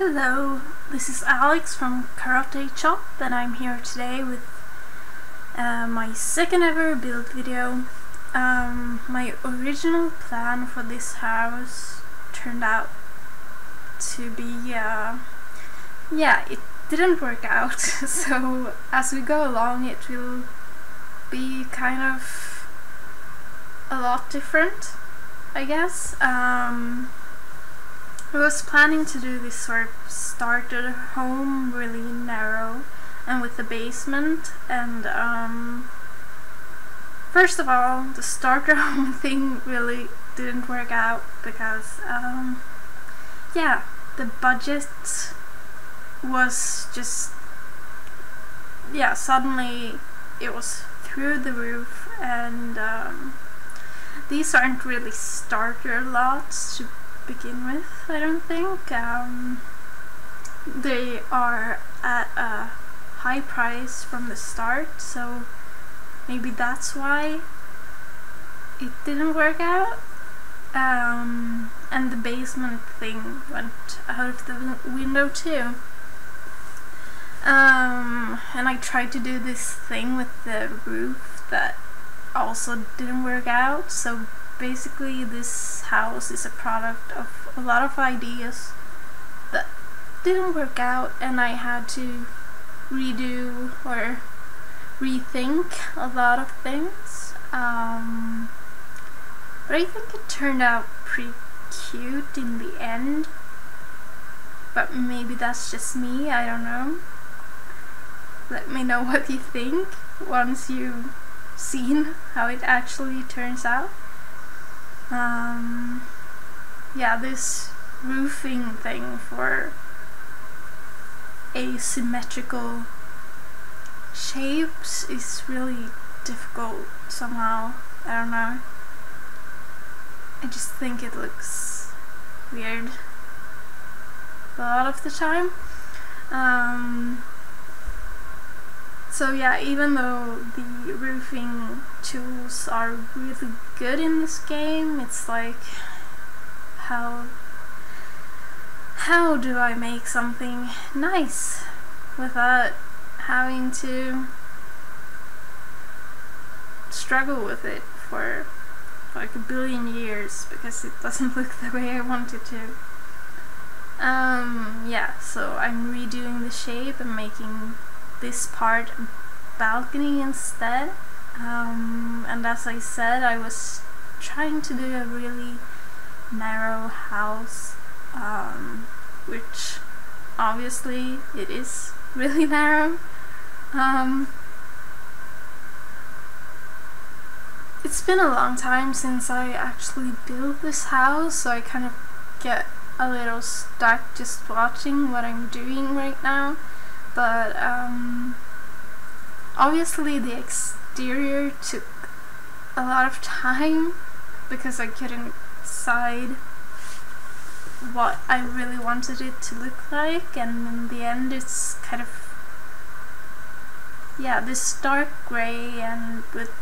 Hello, this is Alex from Carrotaychop, and I'm here today with my second ever build video. My original plan for this house turned out to be, it didn't work out. So as we go along, it will be kind of a lot different, I guess. I was planning to do this sort of starter home, really narrow and with a basement, and first of all, the starter home thing really didn't work out because the budget was just suddenly it was through the roof, and these aren't really starter lots to begin with, I don't think. They are at a high price from the start, so maybe that's why it didn't work out. And the basement thing went out of the window too. And I tried to do this thing with the roof that also didn't work out, so basically this house is a product of a lot of ideas that didn't work out, and I had to redo or rethink a lot of things. But I think it turned out pretty cute in the end, but maybe that's just me, I don't know. Let me know what you think once you've seen how it actually turns out. This roofing thing for asymmetrical shapes is really difficult somehow. I don't know. I just think it looks weird a lot of the time. So yeah, even though the roofing tools are really good in this game, it's like, how do I make something nice without having to struggle with it for like a billion years because it doesn't look the way I want it to. So I'm redoing the shape and making this part a balcony instead. And as I said, I was trying to do a really narrow house, which obviously it is really narrow. It's been a long time since I actually built this house, so I kind of get a little stuck just watching what I'm doing right now. But obviously the exterior took a lot of time because I couldn't decide what I really wanted it to look like, and in the end it's kind of this dark grey and with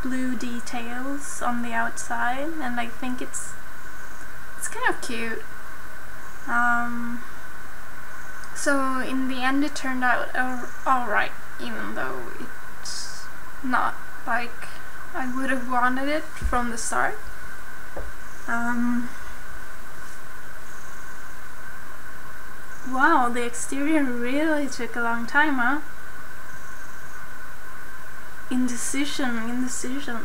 blue details on the outside, and I think it's kind of cute. So in the end it turned out alright, even though it's not like I would have wanted it from the start. Wow, the exterior really took a long time, huh? Indecision.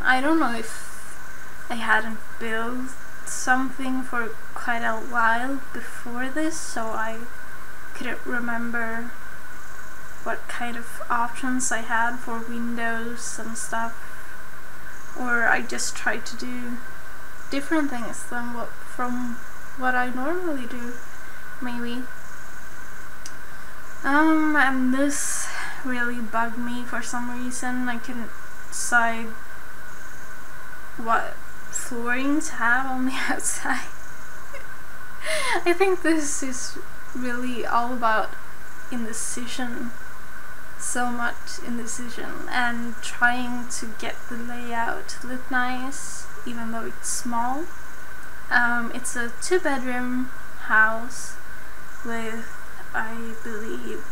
I don't know if I hadn't built something for quite a while before this, so I couldn't remember what kind of options I had for windows and stuff, or I just tried to do different things than what I normally do, maybe. And this really bugged me for some reason. I couldn't decide what flooring to have on the outside. I think this is really all about indecision, so much indecision, and trying to get the layout to look nice even though it's small. It's a 2-bedroom house with, I believe,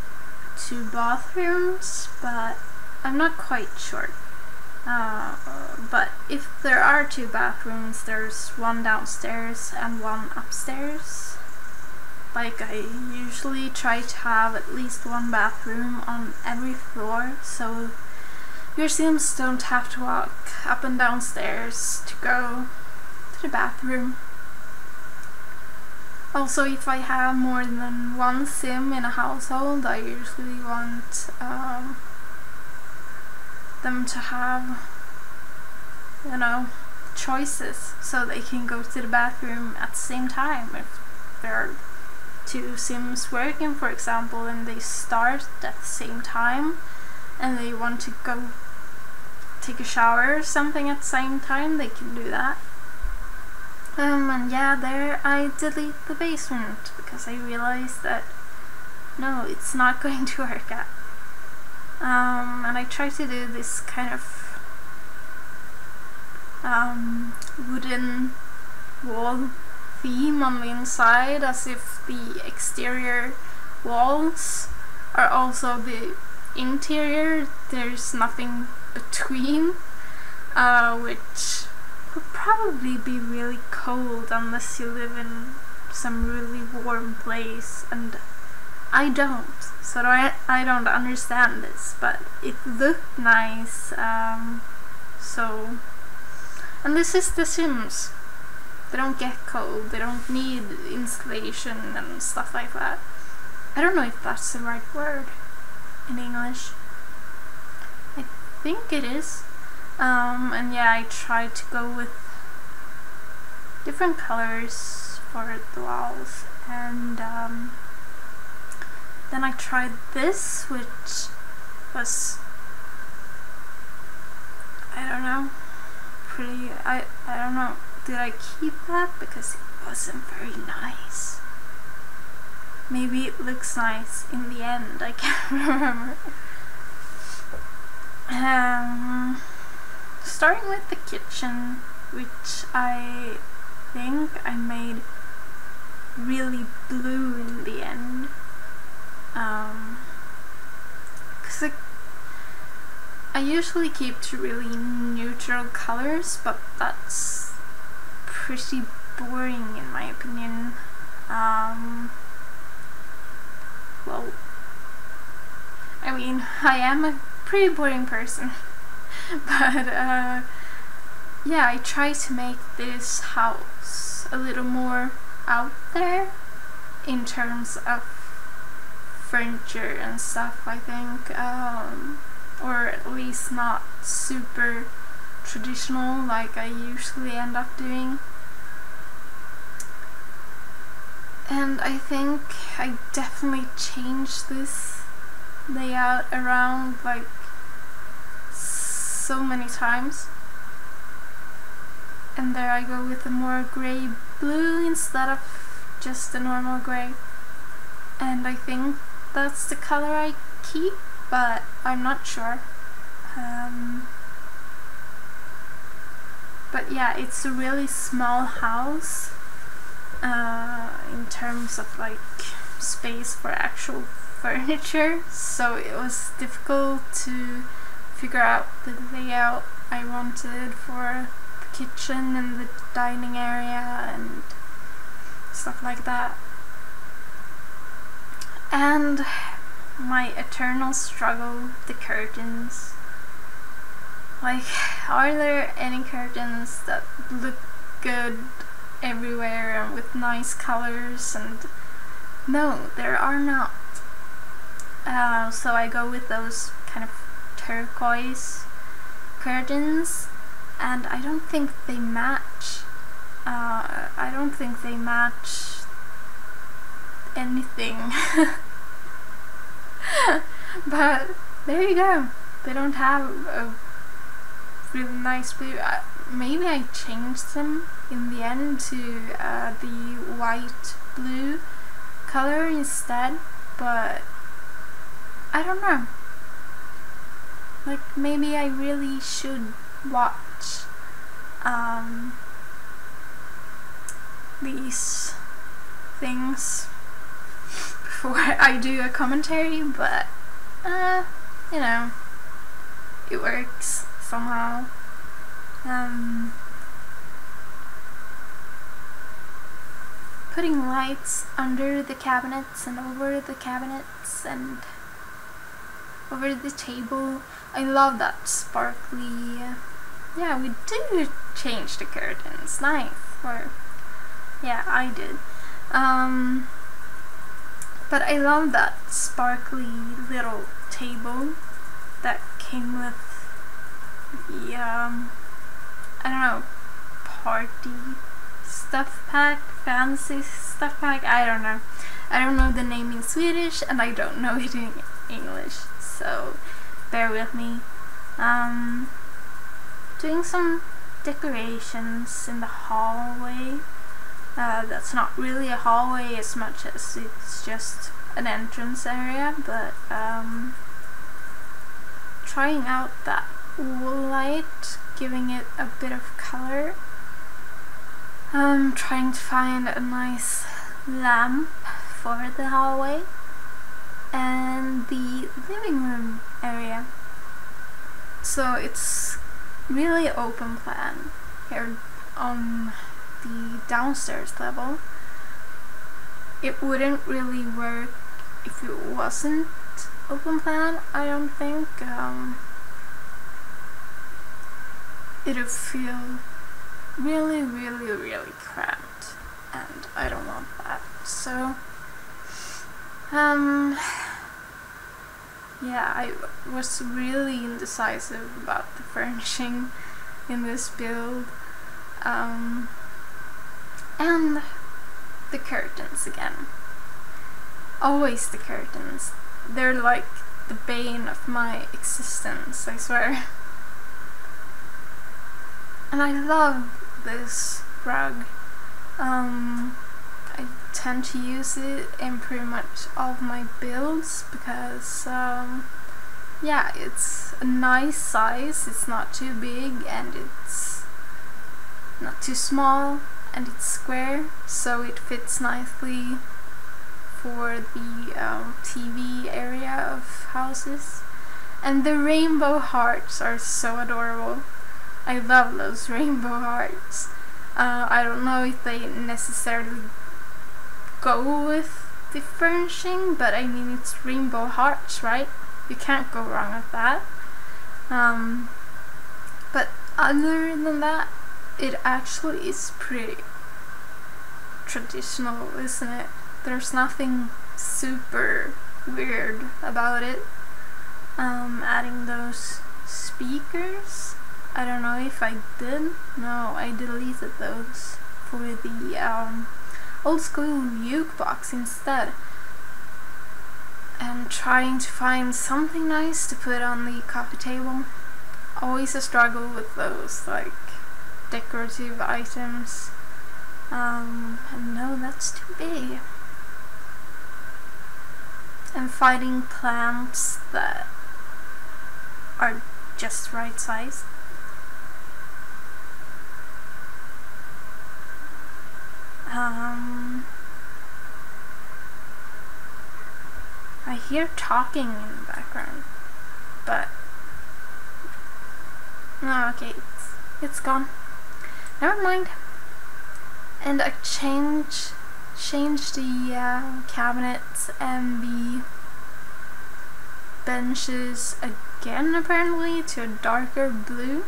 2 bathrooms, but I'm not quite sure. But if there are 2 bathrooms, there's one downstairs and one upstairs. Like, I usually try to have at least 1 bathroom on every floor, so your Sims don't have to walk up and down stairs to go to the bathroom. Also, if I have more than 1 Sim in a household, I usually want them to have, you know, choices, so they can go to the bathroom at the same time. If there are 2 Sims working, for example, and they start at the same time, and they want to go take a shower or something at the same time, they can do that. And yeah, there I delete the basement because I realized that no, it's not going to work out. And I try to do this kind of wooden wall theme on the inside, as if the exterior walls are also the interior. There's nothing between, which would probably be really cold unless you live in some really warm place, and I don't, so I don't understand this, but it looked nice. So, and this is The Sims. They don't get cold, they don't need insulation and stuff like that. I don't know if that's the right word in English. I think it is. And yeah, I tried to go with different colors for the walls, and then I tried this, which was, I don't know, pretty, I don't know, did I keep that? Because it wasn't very nice. Maybe it looks nice in the end, I can't remember. Starting with the kitchen, which I think I made really blue in the end. Because I usually keep to really neutral colors, but that's pretty boring in my opinion. Well, I mean, I am a pretty boring person. But yeah, I try to make this house a little more out there in terms of furniture and stuff, I think, or at least not super traditional like I usually end up doing. And I think I definitely changed this layout around like so many times, and there I go with a more grey blue instead of just a normal grey, and I think that's the color I keep, but I'm not sure. But yeah, it's a really small house in terms of like space for actual furniture, so it was difficult to figure out the layout I wanted for the kitchen and the dining area and stuff like that. And my eternal struggle, the curtains. Like, are there any curtains that look good everywhere and with nice colors? And no, there are not. So I go with those kind of turquoise curtains, and I don't think they match. I don't think they match anything. But there you go. They don't have a really nice blue. Maybe I changed them in the end to the white blue color instead, but I don't know. Like, maybe I really should watch these things before I do a commentary, but you know, it works somehow. Putting lights under the cabinets and over the cabinets and over the table. I love that sparkly. Yeah, we do change the curtains. Nice. Or yeah, I did. But I love that sparkly little table that came with the I don't know, party stuff pack, fancy stuff pack. I don't know. I don't know the name in Swedish and I don't know it in English, so bear with me. Doing some decorations in the hallway. That's not really a hallway as much as it's just an entrance area, but trying out that wool light, giving it a bit of color. Trying to find a nice lamp for the hallway and the living room area. So it's really open plan here on the downstairs level. It wouldn't really work if it wasn't open plan, I don't think. It'll feel really cramped and I don't want that. So yeah, I was really indecisive about the furnishing in this build. And the curtains again. Always the curtains. They're like the bane of my existence, I swear. And I love this rug. I tend to use it in pretty much all of my builds because yeah, it's a nice size, it's not too big and it's not too small and it's square, so it fits nicely for the TV area of houses. And the rainbow hearts are so adorable. I love those rainbow hearts. I don't know if they necessarily go with the furnishing, but I mean, it's rainbow hearts, right? You can't go wrong with that. But other than that, it actually is pretty traditional, isn't it? There's nothing super weird about it. Adding those speakers, I don't know if I did. No, I deleted those for the old school jukebox instead. And trying to find something nice to put on the coffee table. Always a struggle with those, like, decorative items. And no, that's too big. And finding plants that are just right size. I hear talking in the background, but no, okay, it's gone. Never mind. And I changed the cabinets and the benches again, apparently, to a darker blue,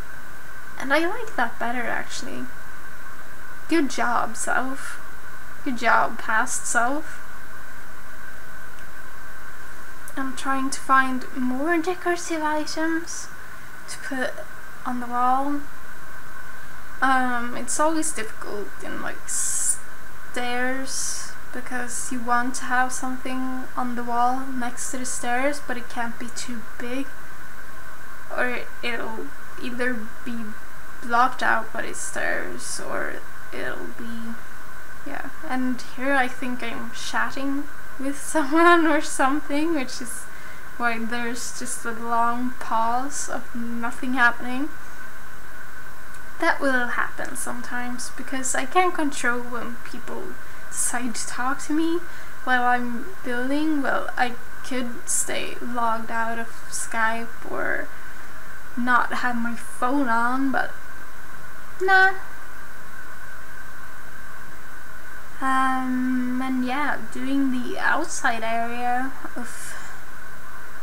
and I like that better, actually. Good job, self. Good job, past self. I'm trying to find more decorative items to put on the wall. It's always difficult in like stairs because you want to have something on the wall next to the stairs, but it can't be too big or it'll either be blocked out by the stairs or it'll be, yeah. And here I think I'm chatting with someone or something, which is why there's just a long pause of nothing happening. That will happen sometimes because I can't control when people decide to talk to me, while I'm building. Well, I could stay logged out of Skype or not have my phone on, but nah. And yeah, doing the outside area of,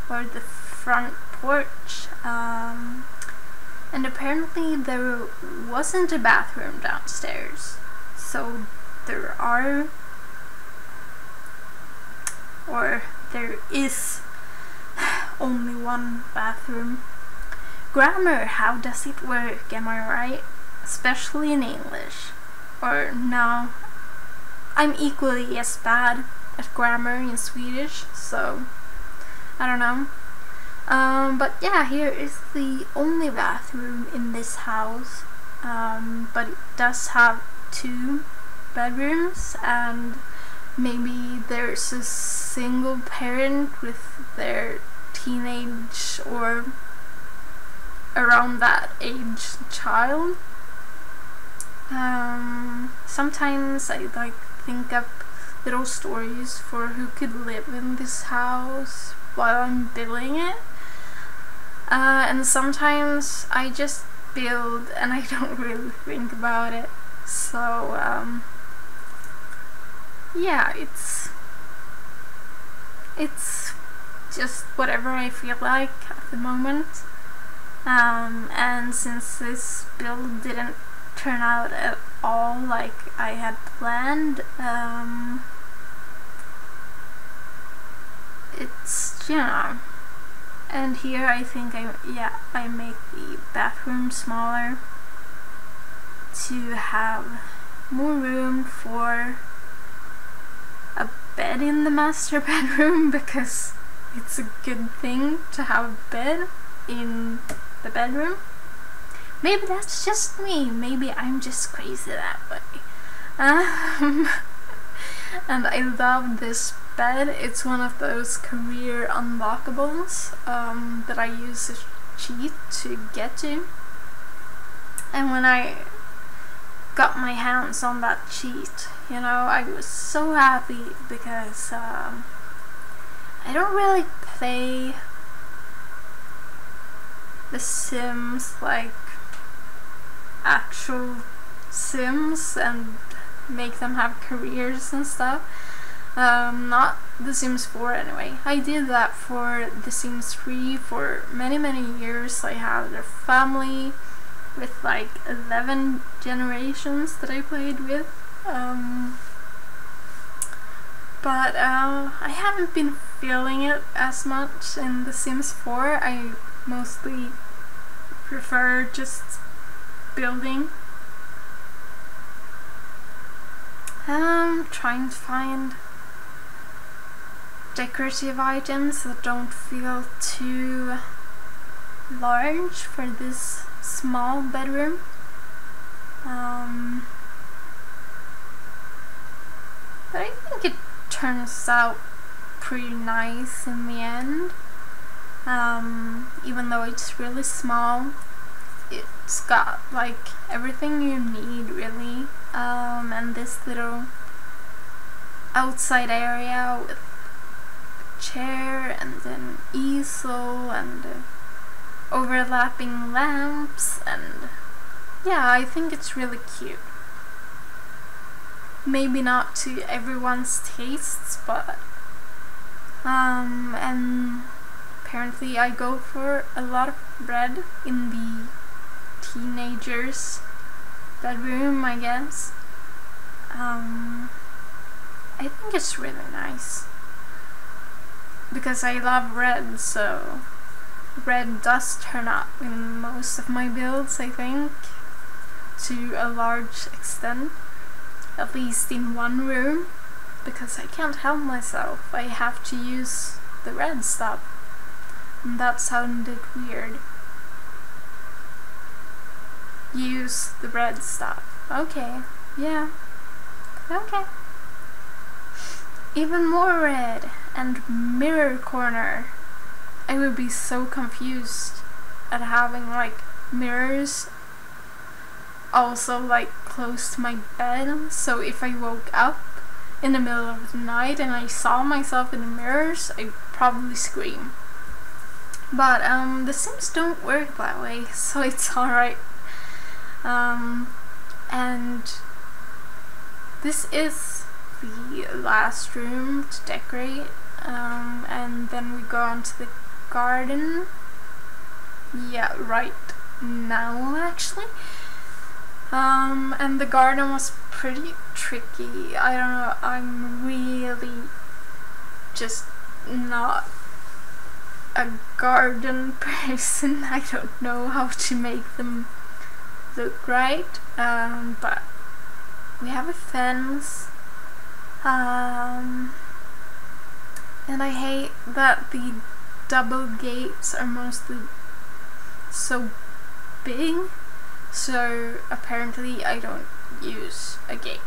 or the front porch, and apparently there wasn't a bathroom downstairs, so there is only one bathroom. Grammar, how does it work, am I right? Especially in English. Or no, I'm equally as bad at grammar in Swedish, so I don't know. But yeah, here is the only bathroom in this house, but it does have 2 bedrooms, and maybe there's a single parent with their teenage or around that age child. Sometimes I like think up little stories for who could live in this house while I'm building it, and sometimes I just build and I don't really think about it. So yeah, it's just whatever I feel like at the moment. And since this build didn't turn out at all like I had planned, it's, you know. And here I think I make the bathroom smaller to have more room for a bed in the master bedroom, because it's a good thing to have a bed in the bedroom. Maybe that's just me, maybe I'm just crazy that way. And I love this bed. It's one of those career unlockables that I use a cheat to get to. And when I got my hands on that cheat, you know, I was so happy, because I don't really play The Sims like actual Sims and make them have careers and stuff. Not The Sims 4 anyway. I did that for The Sims 3 for many years. I had a family with like 11 generations that I played with. But I haven't been feeling it as much in The Sims 4. I mostly prefer just building. Trying to find decorative items that don't feel too large for this small bedroom. But I think it turns out pretty nice in the end. Even though it's really small, it's got like everything you need really, and this little outside area with a chair and an easel and overlapping lamps, and yeah, I think it's really cute. Maybe not to everyone's tastes, but and apparently I go for a lot of red in the teenager's bedroom, I guess. I think it's really nice, because I love red, so red does turn up in most of my builds, I think, to a large extent, at least in one room, because I can't help myself, I have to use the red stuff, and that sounded weird. Use the red stuff. Okay, yeah, okay. Even more red, and mirror corner. I would be so confused at having like mirrors also like close to my bed, so if I woke up in the middle of the night and I saw myself in the mirrors, I'd probably scream. But the Sims don't work that way, so it's alright. And this is the last room to decorate, and then we go on to the garden. Yeah, right now actually. And the garden was pretty tricky. I don't know, I'm really just not a garden person. I don't know how to make them look right, but we have a fence, and I hate that the double gates are mostly so big, so apparently I don't use a gate.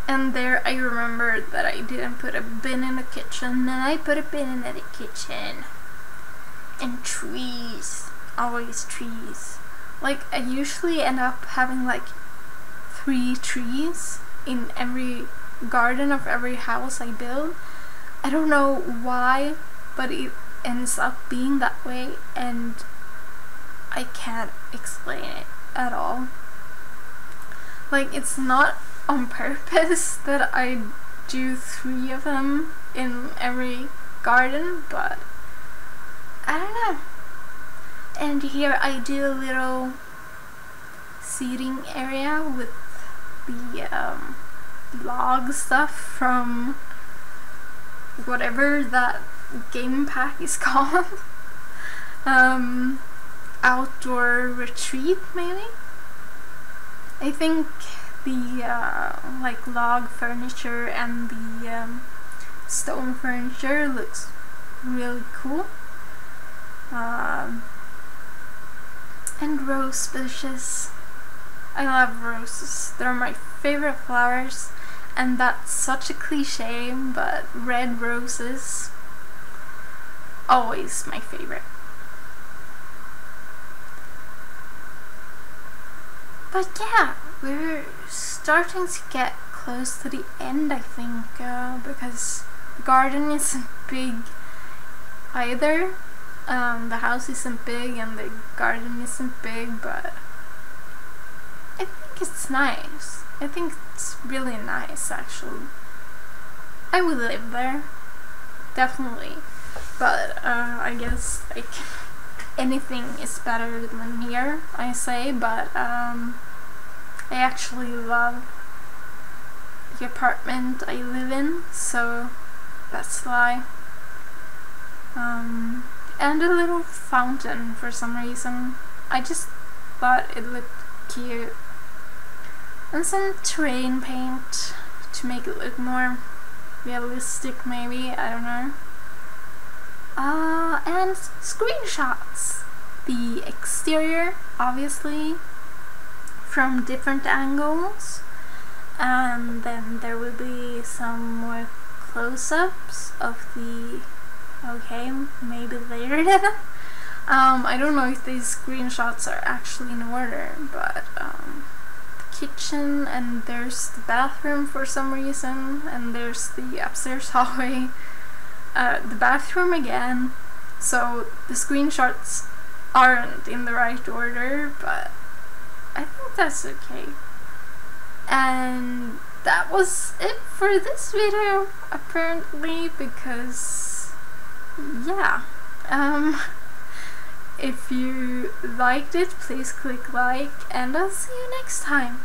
And there I remembered that I didn't put a bin in the kitchen, and I put a bin in the kitchen. And trees, always trees. Like, I usually end up having like 3 trees in every garden of every house I build. I don't know why, but it ends up being that way, and I can't explain it at all. Like, it's not on purpose that I do 3 of them in every garden, but I don't know. And here I do a little seating area with the log stuff from whatever that game pack is called. Outdoor retreat, maybe? I think the like log furniture and the stone furniture looks really cool. And rose bushes. I love roses. They're my favorite flowers, and that's such a cliche, but red roses, always my favorite. But yeah, we're starting to get close to the end, I think, because the garden isn't big either. The house isn't big and the garden isn't big, but I think it's nice. I think it's really nice, actually. I would live there, definitely. But I guess like anything is better than here, I say. But I actually love the apartment I live in, so that's why. And a little fountain for some reason. I just thought it looked cute. And some terrain paint to make it look more realistic, maybe, I don't know. And screenshots. The exterior, obviously, from different angles. And then there will be some more close-ups of the... Okay, maybe later then. I don't know if these screenshots are actually in order, but the kitchen, and there's the bathroom for some reason, and there's the upstairs hallway, the bathroom again. So the screenshots aren't in the right order, but I think that's okay. And that was it for this video, apparently, because yeah, if you liked it, please click like, and I'll see you next time.